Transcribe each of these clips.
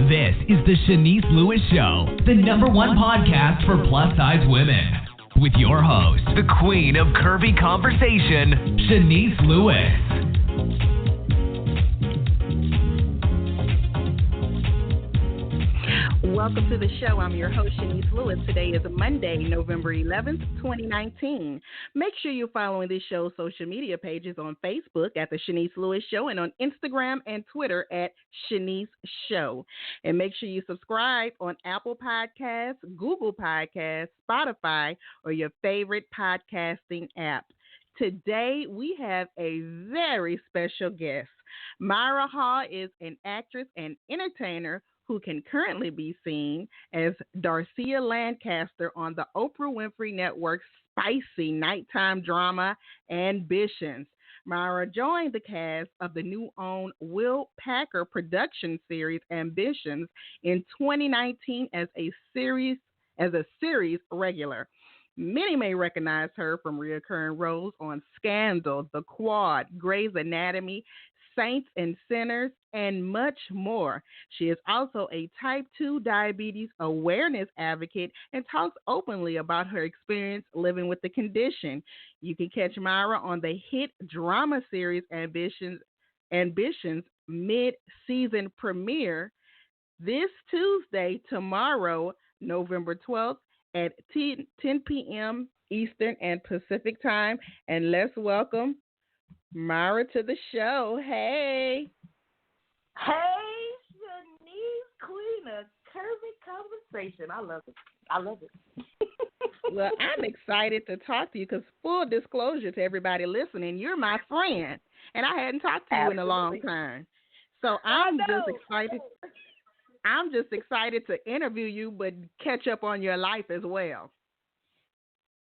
This is the Shanice Lewis Show, the #1 podcast for plus-size women. With your host, the queen of curvy conversation, Shanice Lewis. Welcome to the show. I'm your host, Shanice Lewis. Today is Monday, November 11th, 2019. Make sure you're following this show's social media pages on Facebook at The Shanice Lewis Show and on Instagram and Twitter at Shanice Show. And make sure you subscribe on Apple Podcasts, Google Podcasts, Spotify, or your favorite podcasting app. Today, we have a very special guest. Myra Hall is an actress and entertainer who can currently be seen as Darcia Lancaster on the Oprah Winfrey Network's spicy nighttime drama, Ambitions. Myra joined the cast of the new own Will Packer production series, Ambitions, in 2019 as a series regular. Many may recognize her from recurring roles on Scandal, The Quad, Grey's Anatomy, Saints and Sinners, and much more. She is also a type 2 diabetes awareness advocate and talks openly about her experience living with the condition. You can catch Myra on the hit drama series Ambitions mid-season premiere this Tuesday, tomorrow, November 12th at 10 p.m. Eastern and Pacific time. And let's welcome Myra to the show. Hey, Shanice, queen of curvy conversation. I love it. Well, I'm excited to talk to you because, full disclosure to everybody listening, you're my friend, and I hadn't talked to you in a long time. So I'm just excited to interview you, but catch up on your life as well.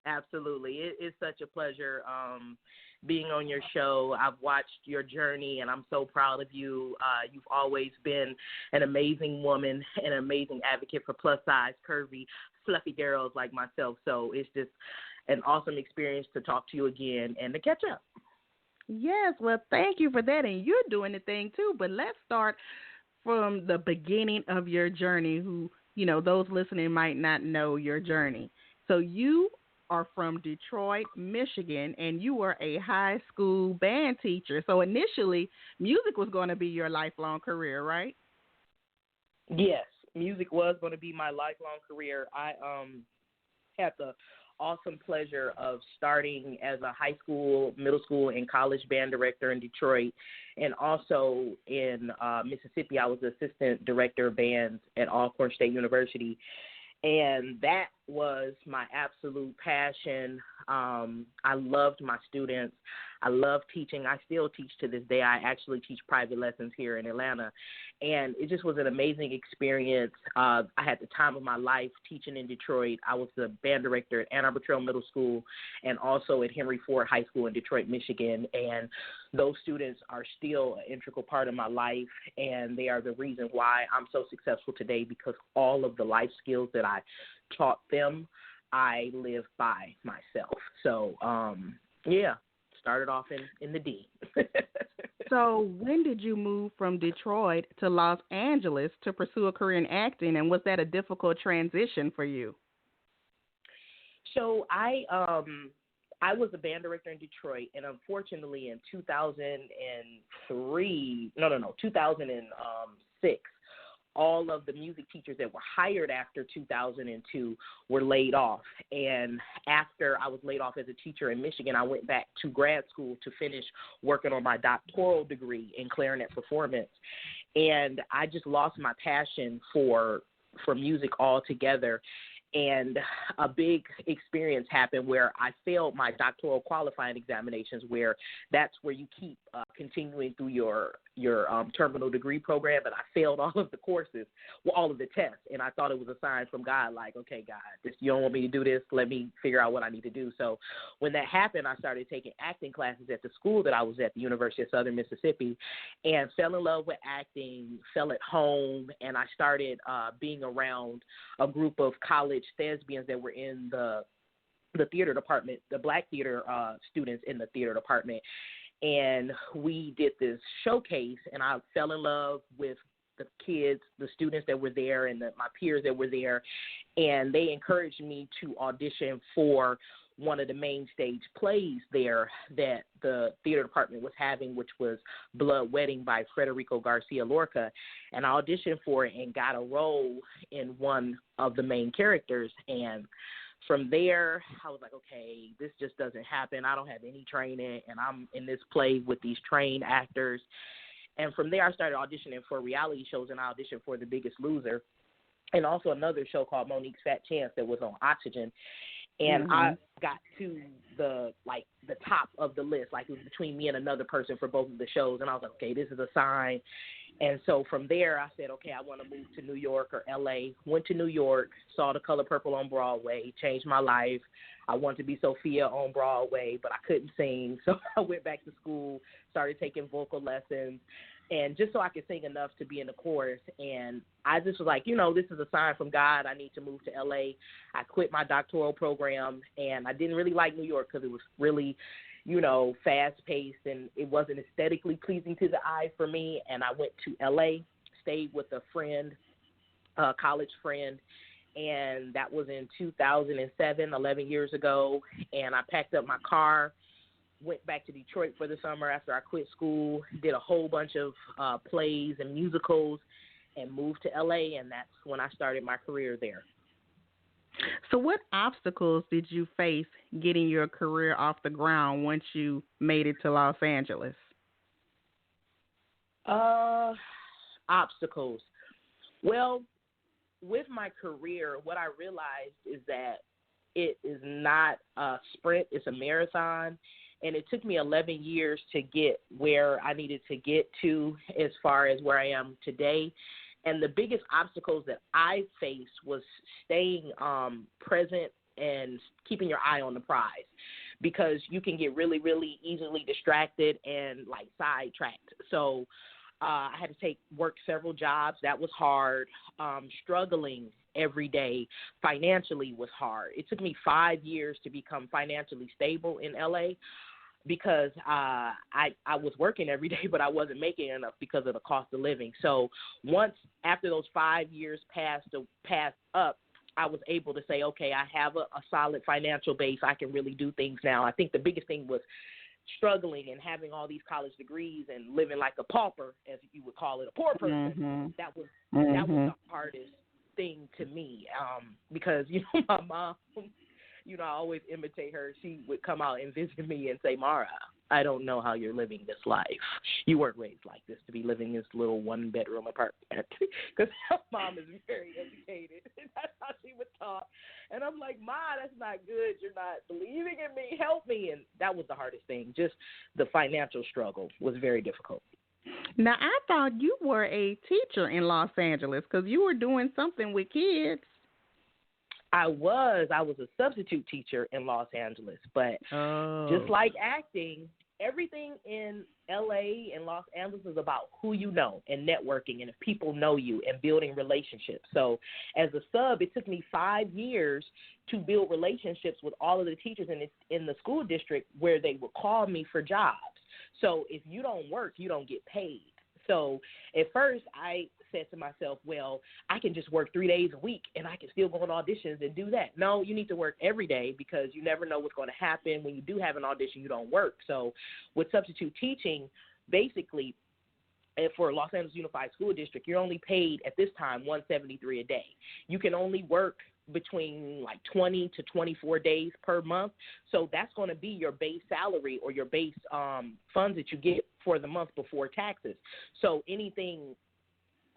Absolutely. It's such a pleasure being on your show. I've watched your journey, and I'm so proud of you. You've always been an amazing woman, an amazing advocate for plus-size, curvy, fluffy girls like myself. So it's just an awesome experience to talk to you again and to catch up. Yes, well, thank you for that, and you're doing the thing too. But let's start from the beginning of your journey. Those listening might not know your journey. So you are from Detroit, Michigan, and you were a high school band teacher. So initially, music was going to be your lifelong career, right? Yes, music was going to be my lifelong career. I had the awesome pleasure of starting as a high school, middle school, and college band director in Detroit. And also in Mississippi, I was the assistant director of bands at Alcorn State University. And that was my absolute passion. I loved my students. I love teaching. I still teach to this day. I actually teach private lessons here in Atlanta. And it just was an amazing experience. I had the time of my life teaching in Detroit. I was the band director at Ann Arbor Trail Middle School and also at Henry Ford High School in Detroit, Michigan. And those students are still an integral part of my life, and they are the reason why I'm so successful today, because all of the life skills that I taught them, I live by myself. So, started off in the D. So when did you move from Detroit to Los Angeles to pursue a career in acting, and was that a difficult transition for you? So I was a band director in Detroit, and unfortunately in 2006, all of the music teachers that were hired after 2002 were laid off. And after I was laid off as a teacher in Michigan, I went back to grad school to finish working on my doctoral degree in clarinet performance. And I just lost my passion for music altogether. And a big experience happened where I failed my doctoral qualifying examinations, where that's where you keep continuing through your terminal degree program. And I failed all of the courses, all of the tests. And I thought it was a sign from God, like, okay, God, you don't want me to do this. Let me figure out what I need to do. So when that happened, I started taking acting classes at the school that I was at, the University of Southern Mississippi, and fell in love with acting, fell at home, and I started being around a group of college thespians that were in the theater department, the black theater students in the theater department. And we did this showcase, and I fell in love with the kids, the students that were there, and my peers that were there, and they encouraged me to audition for one of the main stage plays there that the theater department was having, which was Blood Wedding by Federico Garcia Lorca. And I auditioned for it and got a role in one of the main characters. And from there, I was like, okay, this just doesn't happen. I don't have any training, and I'm in this play with these trained actors. And from there, I started auditioning for reality shows, and I auditioned for The Biggest Loser and also another show called Monique's Fat Chance that was on Oxygen. And I got to the top of the list. Like, it was between me and another person for both of the shows. And I was like, okay, this is a sign. And so from there, I said, okay, I want to move to New York or L.A. Went to New York, saw The Color Purple on Broadway, changed my life. I wanted to be Sophia on Broadway, but I couldn't sing. So I went back to school, started taking vocal lessons, and just so I could sing enough to be in the chorus. And I just was like, this is a sign from God. I need to move to L.A. I quit my doctoral program, and I didn't really like New York because it was really, fast-paced, and it wasn't aesthetically pleasing to the eye for me. And I went to L.A., stayed with a friend, a college friend, and that was in 2007, 11 years ago. And I packed up my car, went back to Detroit for the summer after I quit school, did a whole bunch of plays and musicals, and moved to L.A., and that's when I started my career there. So what obstacles did you face getting your career off the ground once you made it to Los Angeles? Obstacles. Well, with my career, what I realized is that it is not a sprint, it's a marathon. And it took me 11 years to get where I needed to get to as far as where I am today. And the biggest obstacles that I faced was staying present and keeping your eye on the prize, because you can get really, really easily distracted and sidetracked. So I had to work several jobs. That was hard. Struggling every day financially was hard. It took me 5 years to become financially stable in LA, because I was working every day, but I wasn't making enough because of the cost of living. So once after those 5 years passed up, I was able to say, okay, I have a solid financial base. I can really do things now. I think the biggest thing was struggling and having all these college degrees and living like a pauper, as you would call it, a poor person. That was the hardest thing to me, because my mom, I always imitate her. She would come out and visit me and say, Mara, I don't know how you're living this life. You weren't raised like this to be living this little one-bedroom apartment. Because her mom is very educated, and that's how she would talk. And I'm like, Ma, that's not good. You're not believing in me. Help me. And that was the hardest thing. Just the financial struggle was very difficult. Now, I thought you were a teacher in Los Angeles because you were doing something with kids. I was a substitute teacher in Los Angeles, but just like acting, everything in LA and Los Angeles is about who you know and networking, and if people know you, and building relationships. So as a sub, it took me 5 years to build relationships with all of the teachers in the school district, where they would call me for jobs. So if you don't work, you don't get paid. So at first I said to myself, well, I can just work 3 days a week and I can still go on auditions and do that. No, you need to work every day, because you never know what's going to happen. When you do have an audition, you don't work. So with substitute teaching, basically, for Los Angeles Unified School District, you're only paid at this time $173 a day. You can only work between 20 to 24 days per month. So that's going to be your base salary or your base funds that you get for the month before taxes. So anything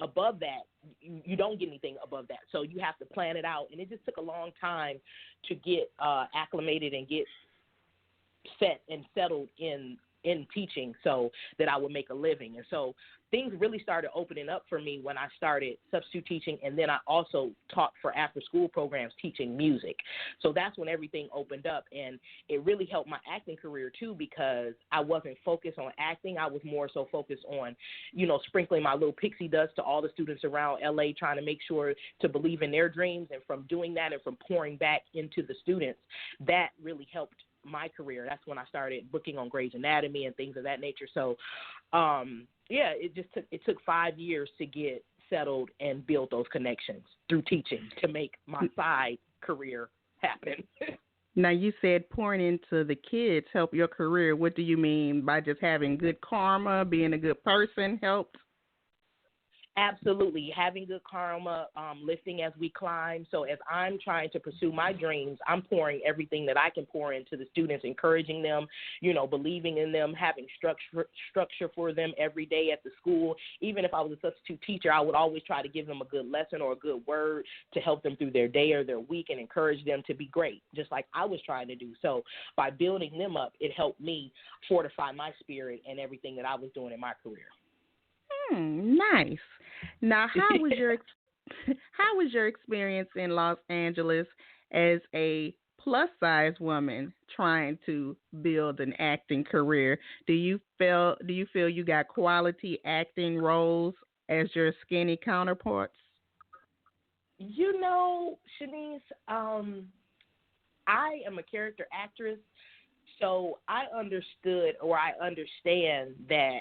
above that, you don't get anything above that. So you have to plan it out. And it just took a long time to get acclimated and get set and settled in teaching so that I would make a living. And so things really started opening up for me when I started substitute teaching, and then I also taught for after-school programs teaching music. So that's when everything opened up, and it really helped my acting career too, because I wasn't focused on acting. I was more so focused on, sprinkling my little pixie dust to all the students around LA, trying to make sure to believe in their dreams, and from doing that and from pouring back into the students, that really helped my career. That's when I started booking on Grey's Anatomy and things of that nature. So, it took 5 years to get settled and build those connections through teaching to make my side career happen. Now, you said pouring into the kids help your career. What do you mean by just having good karma, being a good person helped? Absolutely. Having good karma, lifting as we climb. So as I'm trying to pursue my dreams, I'm pouring everything that I can pour into the students, encouraging them, believing in them, having structure for them every day at the school. Even if I was a substitute teacher, I would always try to give them a good lesson or a good word to help them through their day or their week and encourage them to be great, just like I was trying to do. So by building them up, it helped me fortify my spirit and everything that I was doing in my career. Nice. Now, how was your experience in Los Angeles as a plus size woman trying to build an acting career? Do you feel you got quality acting roles as your skinny counterparts? Shanice, I am a character actress, so I understand that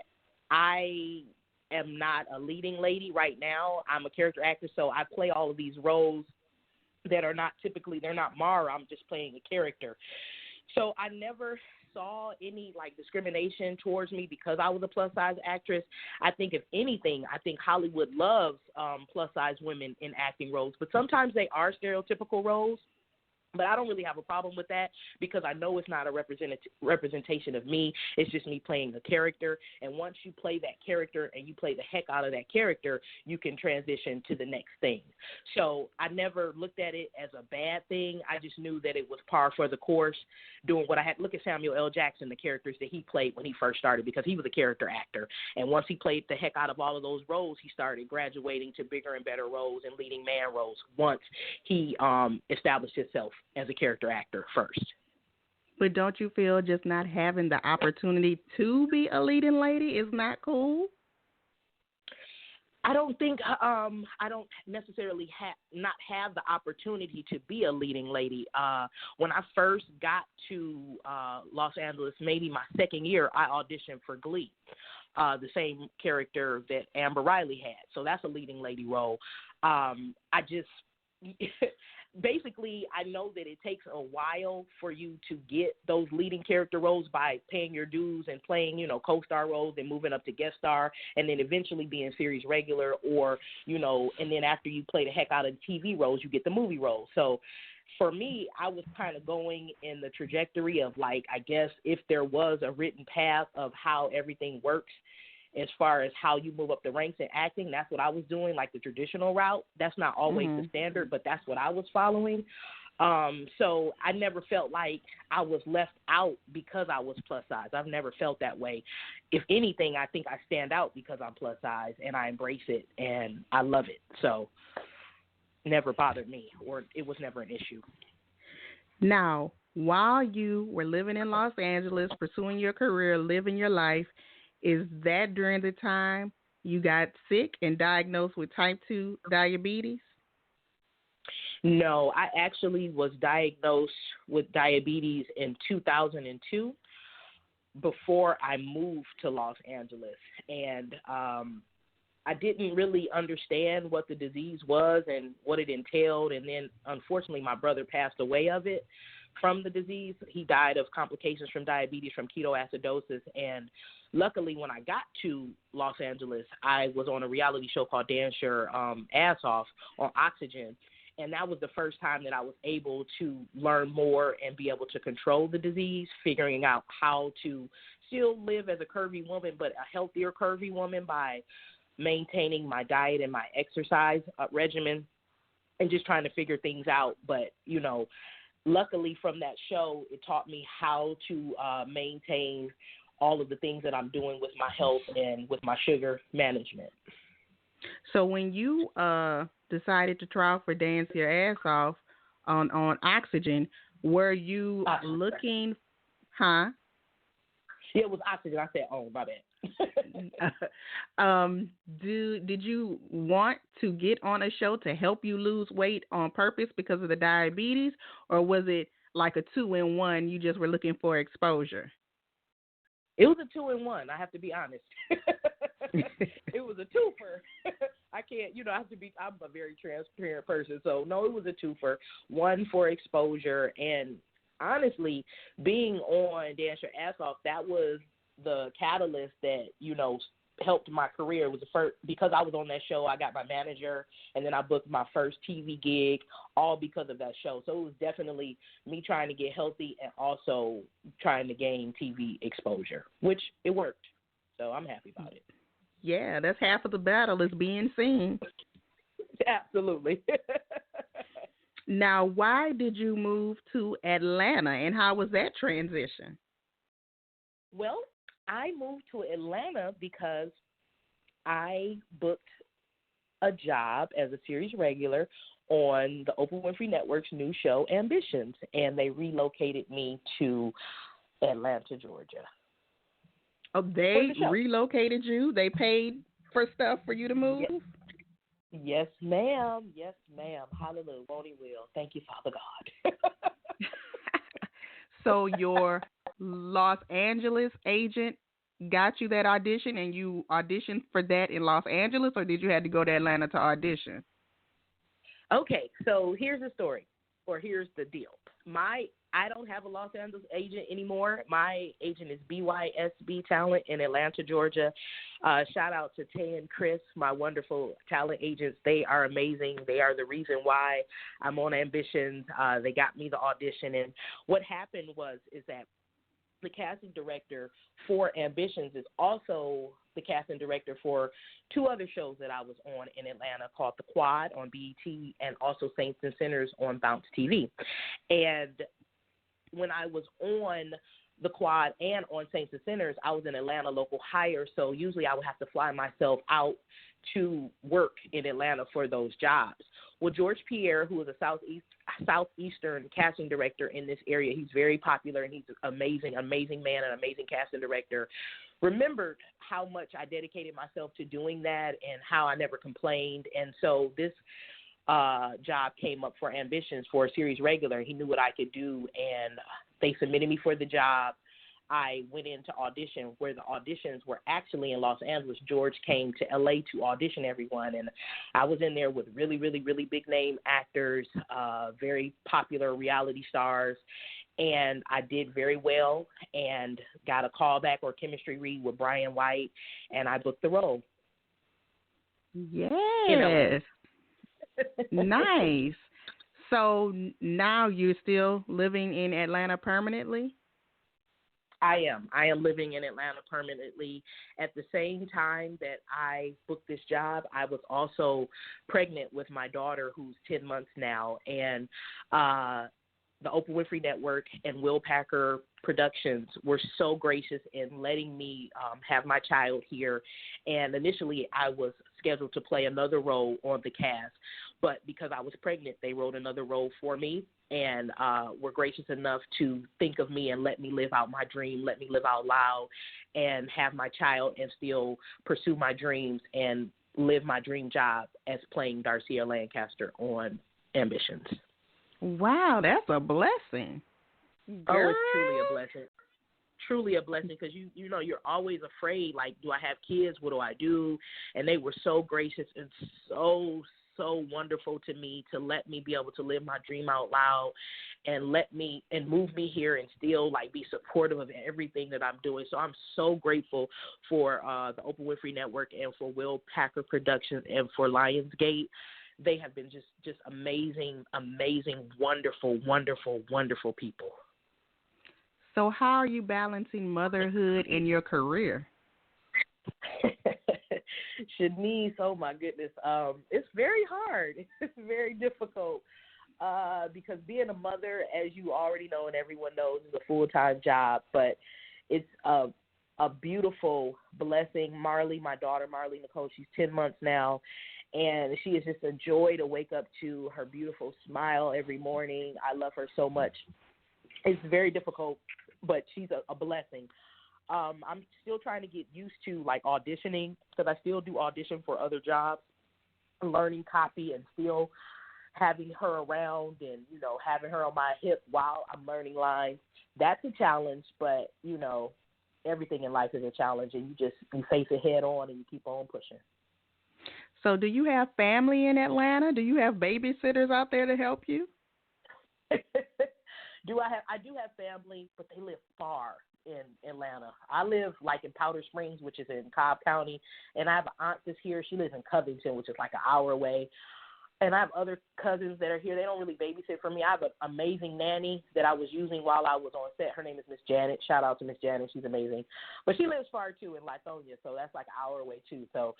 I am not a leading lady right now. I'm a character actor, so I play all of these roles that are not typically, they're not Mara. I'm just playing a character. So I never saw any discrimination towards me because I was a plus size actress. I think if anything, Hollywood loves plus size women in acting roles, but sometimes they are stereotypical roles. But I don't really have a problem with that because I know it's not a representation of me. It's just me playing a character. And once you play that character and you play the heck out of that character, you can transition to the next thing. So I never looked at it as a bad thing. I just knew that it was par for the course doing what I had. Look at Samuel L. Jackson, the characters that he played when he first started, because he was a character actor. And once he played the heck out of all of those roles, he started graduating to bigger and better roles and leading man roles once he established himself as a character actor first. But don't you feel just not having the opportunity to be a leading lady is not cool? I don't think I don't necessarily not have the opportunity to be a leading lady. When I first got to Los Angeles, maybe my second year, I auditioned for Glee, the same character that Amber Riley had. So that's a leading lady role. Basically, I know that it takes a while for you to get those leading character roles by paying your dues and playing, co-star roles and moving up to guest star and then eventually being series regular or, and then after you play the heck out of TV roles, you get the movie roles. So for me, I was kind of going in the trajectory of I guess if there was a written path of how everything works, as far as how you move up the ranks in acting, that's what I was doing, the traditional route. That's not always the standard, but that's what I was following. So I never felt like I was left out because I was plus size. I've never felt that way. If anything, I think I stand out because I'm plus size and I embrace it and I love it. So never bothered me, or it was never an issue. Now, while you were living in Los Angeles, pursuing your career, living your life, is that during the time you got sick and diagnosed with type 2 diabetes? No, I actually was diagnosed with diabetes in 2002 before I moved to Los Angeles. And I didn't really understand what the disease was and what it entailed. And then, unfortunately, my brother passed away of it from the disease. He died of complications from diabetes from ketoacidosis. And luckily, when I got to Los Angeles, I was on a reality show called Dance Your Ass Off on Oxygen. And that was the first time that I was able to learn more and be able to control the disease, figuring out how to still live as a curvy woman, but a healthier curvy woman by maintaining my diet and my exercise regimen and just trying to figure things out. But, luckily from that show, it taught me how to maintain all of the things that I'm doing with my health and with my sugar management. So when you decided to try for Dance Your Ass Off on Oxygen, were you looking, huh? Yeah, it was Oxygen. I said, oh, my bad. Did you want to get on a show to help you lose weight on purpose because of the diabetes, or was it like a 2-in-1? You just were looking for exposure? It was a 2-in-1. I have to be honest. It was a twofer. I can't, I have to be, I'm a very transparent person. So, no, it was a twofer, one for exposure. And honestly, being on Dance Your Ass Off, that was the catalyst that, helped my career. It was the first, because I was on that show, I got my manager, and then I booked my first TV gig, all because of that show. So it was definitely me trying to get healthy and also trying to gain TV exposure, which it worked. So I'm happy about it. Yeah, that's half of the battle is being seen. Absolutely. Now, why did you move to Atlanta, and how was that transition? Well, I moved to Atlanta because I booked a job as a series regular on the Oprah Winfrey Network's new show, Ambitions, and they relocated me to Atlanta, Georgia. Oh, they relocated you? They paid for stuff for you to move? Yes, ma'am. Yes, ma'am. Hallelujah. Won't he will. Thank you, Father God. So your Los Angeles agent got you that audition, and you auditioned for that in Los Angeles, or did you have to go to Atlanta to audition? Okay, so here's the story, or here's the deal. I don't have a Los Angeles agent anymore. My agent is BYSB Talent in Atlanta, Georgia. Shout out to Tay and Chris, my wonderful talent agents. They are amazing. They are the reason why I'm on Ambitions. They got me the audition. And what happened is that the casting director for Ambitions is also the casting director for two other shows that I was on in Atlanta called The Quad on BET and also Saints and Sinners on Bounce TV. And when I was on The Quad and on Saints and Sinners, I was in Atlanta local hire, so usually I would have to fly myself out to work in Atlanta for those jobs. Well, George Pierre, who is a Southeastern casting director in this area, he's very popular and he's an amazing man, an amazing casting director, remembered how much I dedicated myself to doing that and how I never complained. And so this job came up for Ambitions for a series regular. He knew what I could do, and they submitted me for the job. I went in to audition, where the auditions were actually in Los Angeles. George came to LA to audition everyone, and I was in there with really, really, really big name actors, very popular reality stars, and I did very well and got a callback or chemistry read with Brian White, and I booked the role. Yes. Nice. So now you're still living in Atlanta permanently? I am living in Atlanta permanently. At the same time that I booked this job, I was also pregnant with my daughter, who's 10 months now. And the Oprah Winfrey Network and Will Packer Productions were so gracious in letting me have my child here. And initially I was scheduled to play another role on the cast, but because I was pregnant, they wrote another role for me and were gracious enough to think of me and let me live out my dream, let me live out loud and have my child and still pursue my dreams and live my dream job as playing Darcia Lancaster on Ambitions. Wow, that's a blessing. Girl. Oh, it's truly a blessing. Truly a blessing because, you know, you're always afraid, like, do I have kids? What do I do? And they were so gracious and so wonderful to me to let me be able to live my dream out loud and let me and move me here and still, like, be supportive of everything that I'm doing. So I'm so grateful for the Oprah Winfrey Network and for Will Packer Productions and for Lionsgate. They have been just amazing, wonderful people. So how are you balancing motherhood and your career? Shanice, oh my goodness. It's very hard. It's very difficult because being a mother, as you already know and everyone knows, is a full-time job, but it's a beautiful blessing. Marley, my daughter, Marley Nicole, she's 10 months now. And she is just a joy to wake up to, her beautiful smile every morning. I love her so much. It's very difficult, but she's a blessing. I'm still trying to get used to, like, auditioning because I still do audition for other jobs, learning copy and still having her around and, you know, having her on my hip while I'm learning lines. That's a challenge, but, you know, everything in life is a challenge, and you face it head on and you keep on pushing. So do you have family in Atlanta? Do you have babysitters out there to help you? I do have family, but they live far in Atlanta. I live like in Powder Springs, which is in Cobb County, and I have an aunt that's here. She lives in Covington, which is like an hour away. And I have other cousins that are here. They don't really babysit for me. I have an amazing nanny that I was using while I was on set. Her name is Miss Janet. Shout out to Miss Janet. She's amazing. But she lives far, too, in Lithonia, so that's like an hour away, too. So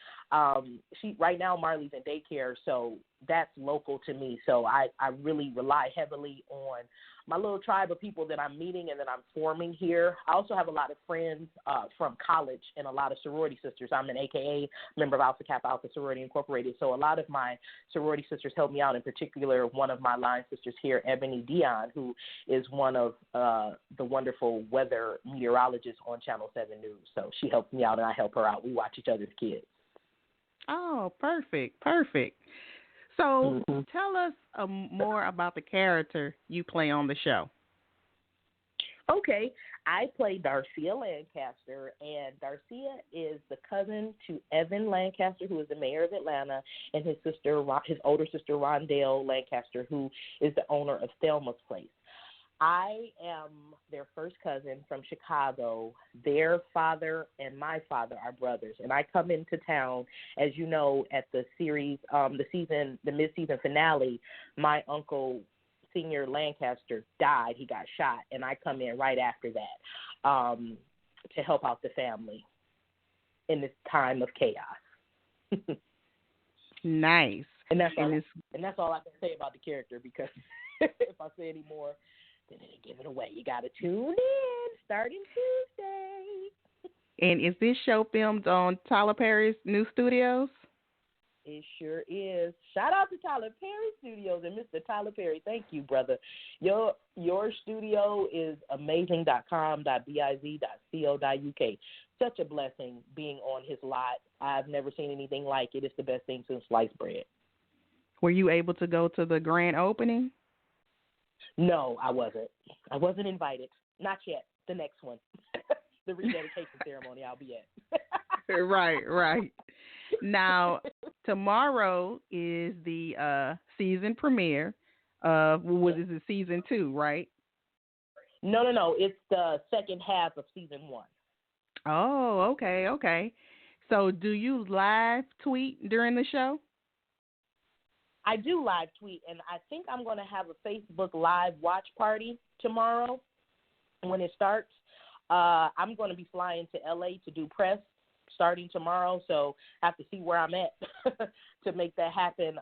right now Marley's in daycare, so that's local to me. So I really rely heavily on my little tribe of people that I'm meeting and that I'm forming here. I also have a lot of friends from college and a lot of sorority sisters. I'm an AKA member of Alpha Kappa Alpha Sorority Incorporated. So a lot of my sorority sisters help me out, in particular one of my line sisters here, Ebony Dion, who is one of the wonderful weather meteorologists on Channel 7 News. So she helps me out and I help her out. We watch each other's kids. Oh, perfect. So tell us more about the character you play on the show. Okay, I play Darcia Lancaster, and Darcia is the cousin to Evan Lancaster, who is the mayor of Atlanta, and his older sister, Rondell Lancaster, who is the owner of Thelma's Place. I am their first cousin from Chicago. Their father and my father are brothers, and I come into town, as you know, at the series, the mid-season finale. My uncle, Senior Lancaster, died. He got shot, and I come in right after that to help out the family in this time of chaos. Nice. And that's all I can say about the character, because if I say any more, then it'll give it away. You got to tune in starting Tuesday. And is this show filmed on Tyler Perry's new studios? It sure is. Shout out to Tyler Perry Studios and Mr. Tyler Perry. Thank you, brother. Your studio is amazing.com.biz.co.uk. Such a blessing being on his lot. I've never seen anything like it. It's the best thing since sliced bread. Were you able to go to the grand opening? No, I wasn't. I wasn't invited. Not yet. The next one. The rededication ceremony I'll be at. Right. Now, tomorrow is the season premiere of, what is it, season 2, right? No. It's the second half of season 1. Oh, okay. So do you live tweet during the show? I do live tweet, and I think I'm going to have a Facebook Live watch party tomorrow when it starts. I'm going to be flying to L.A. to do press starting tomorrow, so I have to see where I'm at to make that happen.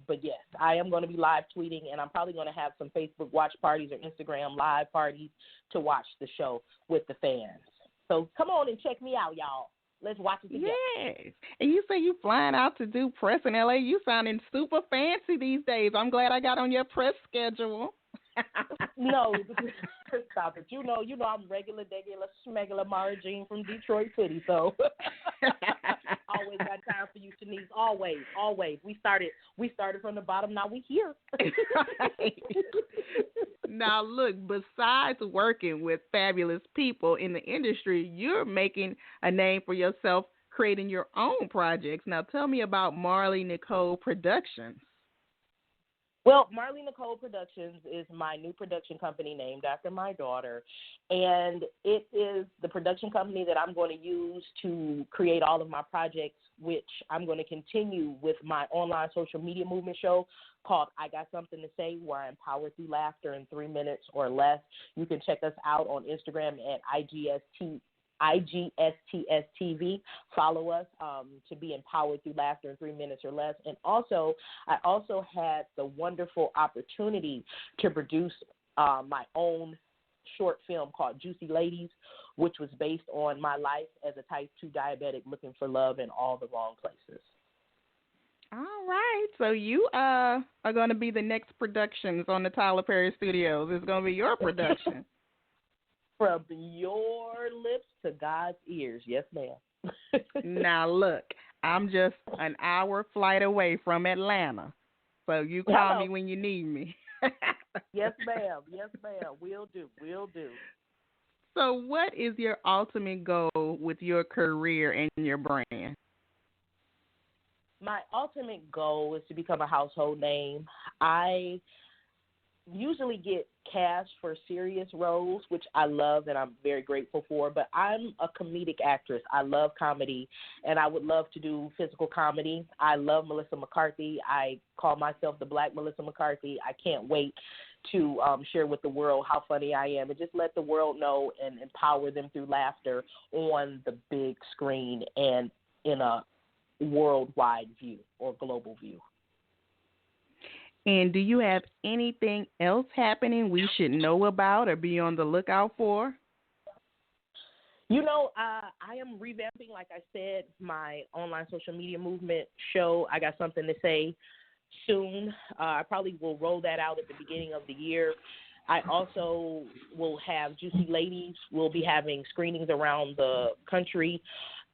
But, yes, I am going to be live tweeting, and I'm probably going to have some Facebook watch parties or Instagram live parties to watch the show with the fans. So come on and check me out, y'all. Let's watch it together. Yes. And you say you flying out to do press in L.A. You sounding super fancy these days. I'm glad I got on your press schedule. No, stop it. You know I'm regular schmegular Mara Jean from Detroit City, so always got time for you, Shanice. Always. We started from the bottom. Now we here. Now look, besides working with fabulous people in the industry, you're making a name for yourself, creating your own projects. Now tell me about Marley Nicole Productions. Well, Marley Nicole Productions is my new production company named after my daughter, and it is the production company that I'm going to use to create all of my projects, which I'm going to continue with my online social media movement show called I Got Something to Say, where I empower through laughter in 3 minutes or less. You can check us out on Instagram at IGSTS TV. Follow us to be empowered through laughter in 3 minutes or less. And also, I also had the wonderful opportunity to produce my own short film called Juicy Ladies, which was based on my life as a type 2 diabetic looking for love in all the wrong places. All right. So you are going to be the next productions on the Tyler Perry Studios. It's going to be your production. From your lips to God's ears. Yes, ma'am. Now, look, I'm just an hour flight away from Atlanta. So you call me when you need me. Yes, ma'am. Will do. So what is your ultimate goal with your career and your brand? My ultimate goal is to become a household name. I usually get cast for serious roles, which I love and I'm very grateful for, but I'm a comedic actress. I love comedy, and I would love to do physical comedy. I love Melissa McCarthy. I call myself the Black Melissa McCarthy. I can't wait to share with the world how funny I am and just let the world know and empower them through laughter on the big screen and in a worldwide view or global view. And do you have anything else happening we should know about or be on the lookout for? You know, I am revamping, like I said, my online social media movement show. I got something to say soon. I probably will roll that out at the beginning of the year. I also will have Juicy Ladies. We'll be having screenings around the country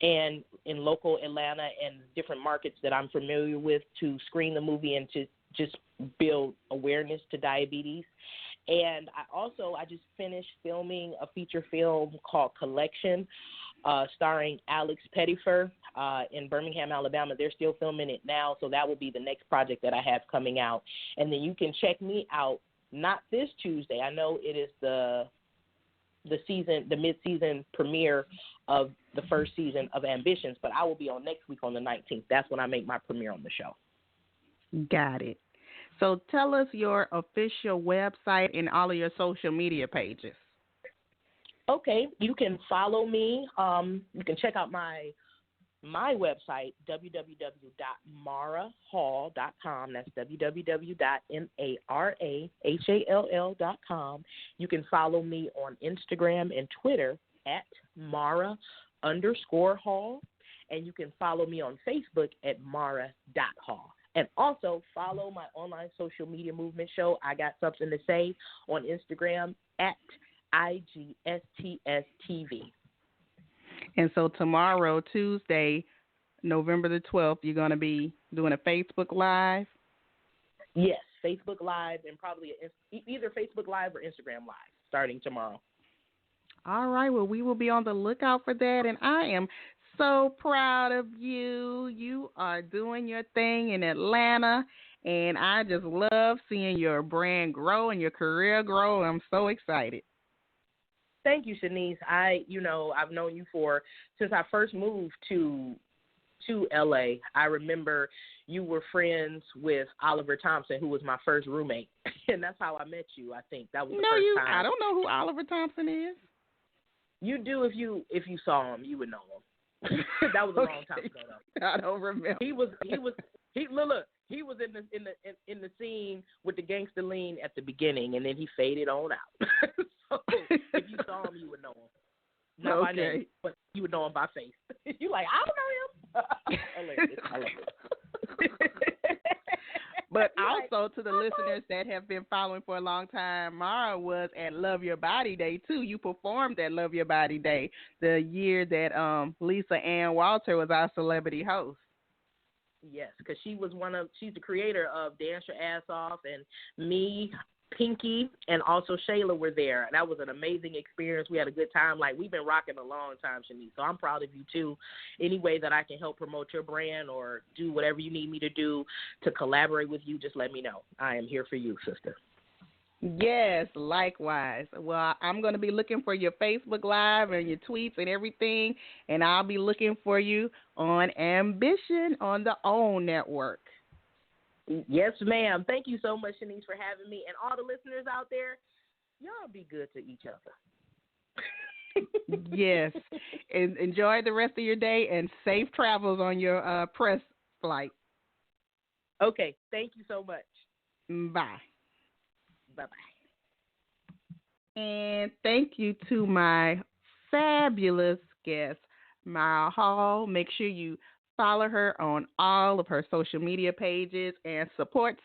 and in local Atlanta and different markets that I'm familiar with to screen the movie and to just build awareness to diabetes. And I just finished filming a feature film called Collection, starring Alex Pettyfer in Birmingham, Alabama. They're still filming it now, so that will be the next project that I have coming out. And then you can check me out, not this Tuesday. I know it is the mid-season premiere of the first season of Ambitions, but I will be on next week on the 19th. That's when I make my premiere on the show. Got it. So tell us your official website and all of your social media pages. Okay, you can follow me. You can check out my website, www.marahall.com. That's www.marahall.com. You can follow me on Instagram and Twitter at Mara_Hall. And you can follow me on Facebook at Mara.Hall. And also follow my online social media movement show, I Got Something to Say, on Instagram at IGSTSTV. And so tomorrow, Tuesday, November the 12th, you're going to be doing a Facebook Live? Yes, Facebook Live and probably either Facebook Live or Instagram Live starting tomorrow. All right. Well, we will be on the lookout for that. And I am so proud of you. You are doing your thing in Atlanta, and I just love seeing your brand grow and your career grow. I'm so excited. Thank you, Shanice. I've known you since I first moved to LA. I remember you were friends with Oliver Thompson, who was my first roommate, and that's how I met you. I think that was the first time. I don't know who Oliver Thompson is. You do if you saw him, you would know him. That was a long time ago, though. I don't remember. He was in the scene with the gangster lean at the beginning, and then he faded on out. So if you saw him, you would know him. Not by name, but you would know him by face. You like, I don't know him. Hilarious. I love it. But also to the listeners that have been following for a long time, Mara was at Love Your Body Day, too. You performed at Love Your Body Day the year that Lisa Ann Walter was our celebrity host. Yes, because she's the creator of Dance Your Ass Off, and me, Pinky, and also Shayla were there. That was an amazing experience. We had a good time. Like, we've been rocking a long time, Shanice, so I'm proud of you, too. Any way that I can help promote your brand or do whatever you need me to do to collaborate with you, just let me know. I am here for you, sister. Yes, likewise. Well, I'm going to be looking for your Facebook Live and your tweets and everything, and I'll be looking for you on Ambition on the OWN network. Yes, ma'am. Thank you so much, Shanice, for having me. And all the listeners out there, y'all be good to each other. Yes. And enjoy the rest of your day and safe travels on your press flight. Okay. Thank you so much. Bye. Bye-bye. And thank you to my fabulous guest, Mara Hall. Make sure you follow her on all of her social media pages and support.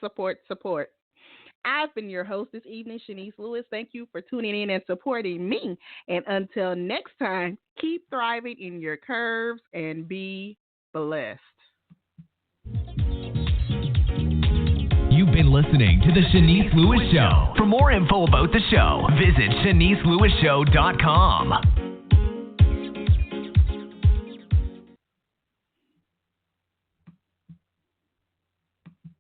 I've been your host this evening, Shanice Lewis. Thank you for tuning in and supporting me. And until next time, keep thriving in your curves and be blessed. You've been listening to The Shanice Lewis Show. For more info about the show, visit ShaniceLewisShow.com.